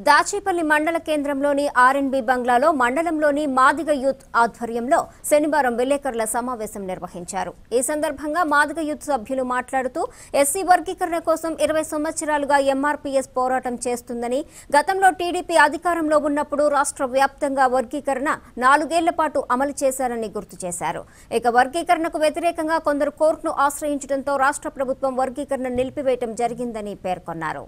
దాచేపల్లి మండల కేంద్రంలోని ఆర్ఎన్బి బంగ్లాలో మండలంలోని మాదిగ యూత్ ఆధ్వర్యంలో శనివారం విలేకరుల సమావేశం నిర్వహించారు. ఈ సందర్భంగా మాదిగ యూత్ సభ్యులు మాట్లాడుతూ ఎస్సీ వర్గీకరణ కోసం 20 సంవత్సరాలుగా ఎంఆర్పీఎస్ పోరాటం చేస్తుందని, గతంలో టీడీపీ అధికారంలో ఉన్నప్పుడు రాష్ట్ర వ్యాప్తంగా వర్గీకరణ 4 ఏళ్ల పాటు అమలు చేశారని గుర్తు చేశారు. ఇక వర్గీకరణకు వ్యతిరేకంగా కొందరు కోర్టును ఆశ్రయించడంతో రాష్ట్ర ప్రభుత్వం వర్గీకరణ నిలిపివేయడం జరిగిందని పేర్కొన్నారు.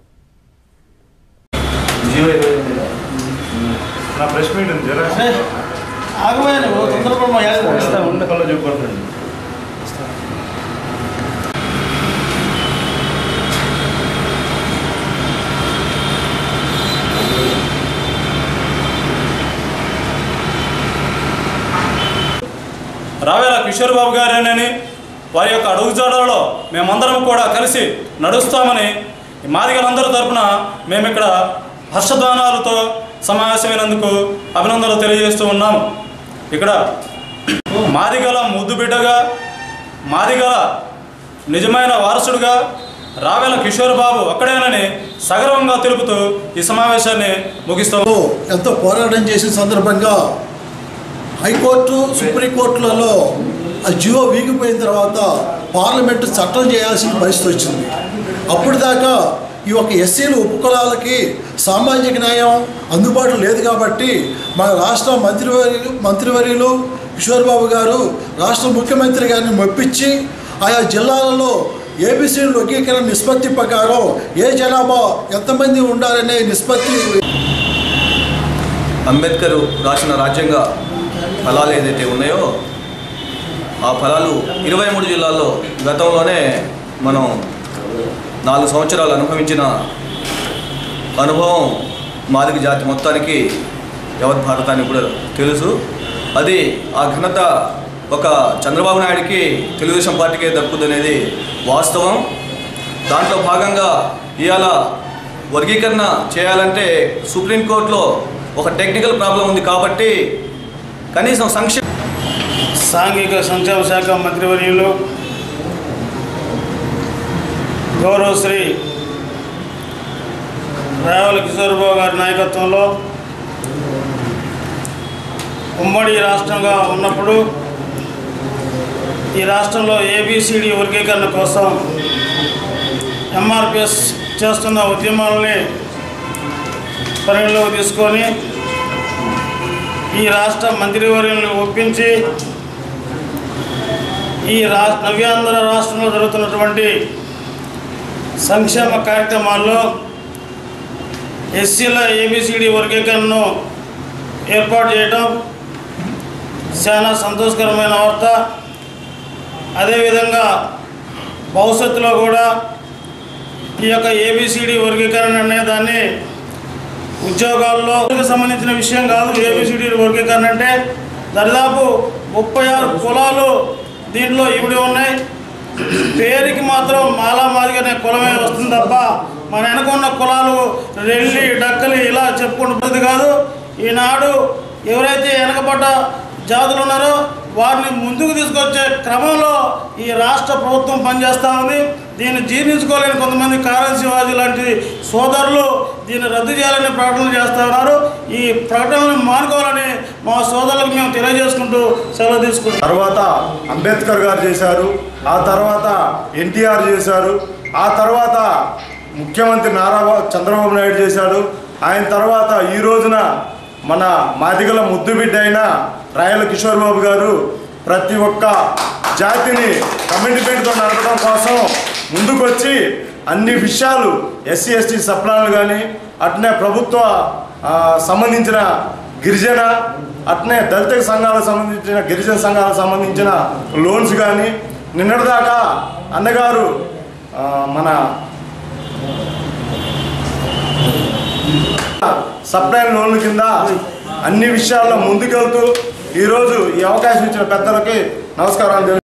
రావేల కిషోర్ బాబు గారేనని వారి యొక్క అడుగుజాడలలో మేమందరం కూడా కలిసి నడుస్తామని మాదిగలందరి తరపున మేము ఇక్కడ హర్షధ్వానాలతో సమావేశమైనందుకు అభినందనలు తెలియజేస్తూ ఉన్నాము. ఇక్కడ మాదిగల ముద్దు బిడ్డగా, మాదిగల నిజమైన వారసుడుగా రావేల కిషోర్ బాబు ఒక్కడేనని సగర్వంగా తెలుపుతూ ఈ సమావేశాన్ని ముగిస్తాము. ఎంతో పోరాటం చేసిన సందర్భంగా హైకోర్టు, సుప్రీంకోర్టులలో ఆ జియో వీగిపోయిన తర్వాత పార్లమెంటు చట్టం చేయాల్సిన పరిస్థితి వచ్చింది. అప్పుడు దాకా ఈ యొక్క ఎస్సీలు ఉపకులాలకి సామాజిక న్యాయం అందుబాటులో లేదు కాబట్టి మన రాష్ట్ర మంత్రివర్యులు కిషోర్ బాబు గారు రాష్ట్ర ముఖ్యమంత్రి గారిని మెప్పించి ఆయా జిల్లాలలో ఏబిసిడి వర్గీకరణ నిష్పత్తి ప్రకారం ఏ జనాభా ఎంతమంది ఉండాలనే నిష్పత్తి అంబేద్కర్ రాసిన రాజ్యాంగ ఫలాలు ఏదైతే ఉన్నాయో ఆ ఫలాలు 23 జిల్లాల్లో గతంలోనే మనం 4 సంవత్సరాలు అనుభవించిన అనుభవం మాదిగ జాతి మొత్తానికి యావత్ భారతానికి కూడా తెలుసు. అది ఆ ఘనత ఒక చంద్రబాబు నాయుడికి తెలుగుదేశం పార్టీకే దక్కుదనేది వాస్తవం. దాంట్లో భాగంగా ఇవాళ వర్గీకరణ చేయాలంటే సుప్రీంకోర్టులో ఒక టెక్నికల్ ప్రాబ్లం ఉంది కాబట్టి కనీసం సాంఘిక సంక్షేమ శాఖ మంత్రివర్యులు గౌరవశ్రీ రావేల కిషోర్ బాబు గారి నాయకత్వంలో ఉమ్మడి రాష్ట్రంగా ఉన్నప్పుడు ఈ రాష్ట్రంలో ఏబిసిడి వర్గీకరణ కోసం ఎంఆర్పిఎస్ చేస్తున్న ఉద్యమాలని పరిగణలోకి తీసుకొని ఈ రాష్ట్ర మంత్రివర్యులను ఒప్పించి ఈ నవ్యాంధ్ర రాష్ట్రంలో జరుగుతున్నటువంటి సంక్షేమ కార్యక్రమాల్లో ఎస్సీల ఏబిసిడి వర్గీకరణను ఏర్పాటు చేయడం చాలా సంతోషకరమైన వార్త. అదేవిధంగా భవిష్యత్తులో కూడా ఈ యొక్క ఏబిసిడి వర్గీకరణ అనే దాన్ని ఉద్యోగాల్లో సంబంధించిన విషయం కాదు. ఏబిసిడి వర్గీకరణ అంటే దాదాపు 36 కులాలు దీంట్లో ఇమిడి ఉన్నాయి. పేరుకి మాత్రం మాదిగ అనే కులమే వస్తుంది తప్ప మన వెనకున్న కులాలు రెల్లి డక్కలి ఇలా చెప్పుకుంటుంది కాదు. ఈనాడు ఎవరైతే వెనకబడ్డ జాతులు ఉన్నారో వారిని ముందుకు తీసుకొచ్చే క్రమంలో ఈ రాష్ట్ర ప్రభుత్వం పనిచేస్తూ ఉంది. దీన్ని జీర్ణించుకోలేని కొంతమంది కారం శివాజీ లాంటి సోదరులు దీన్ని రద్దు చేయాలని ప్రకటనలు చేస్తూ ఉన్నారు. ఈ ప్రకటనలను మానుకోవాలని మా సోదరులకు మేము తెలియజేసుకుంటూ సెలవు తీసుకుంటాం. తర్వాత అంబేద్కర్ గారు చేశారు, ఆ తర్వాత ఎన్టీఆర్ చేశారు, ఆ తర్వాత ముఖ్యమంత్రి చంద్రబాబు నాయుడు చేశాడు. ఆయన తర్వాత ఈ రోజున మన మాదిగల ముద్దుబిడ్డ అయిన రావేల కిషోర్ బాబు గారు ప్రతి ఒక్క జాతిని కమిట్మెంట్తో నడపడం కోసం ముందుకొచ్చి అన్ని విషయాలు ఎస్సీ ఎస్టీ సప్లాన్లు కానీ, అట్నే ప్రభుత్వ సంబంధించిన గిరిజన, అట్నే దళిత సంఘాలకు సంబంధించిన గిరిజన సంఘాలకు సంబంధించిన లోన్స్ కానీ, నిన్నటిదాకా అన్నగారు మన సప్లైన్ లోన్ల కింద అన్ని విషయాల్లో ముందుకెళ్తూ ఈరోజు ఈ అవకాశం ఇచ్చిన పెద్దలకి నమస్కారాలు.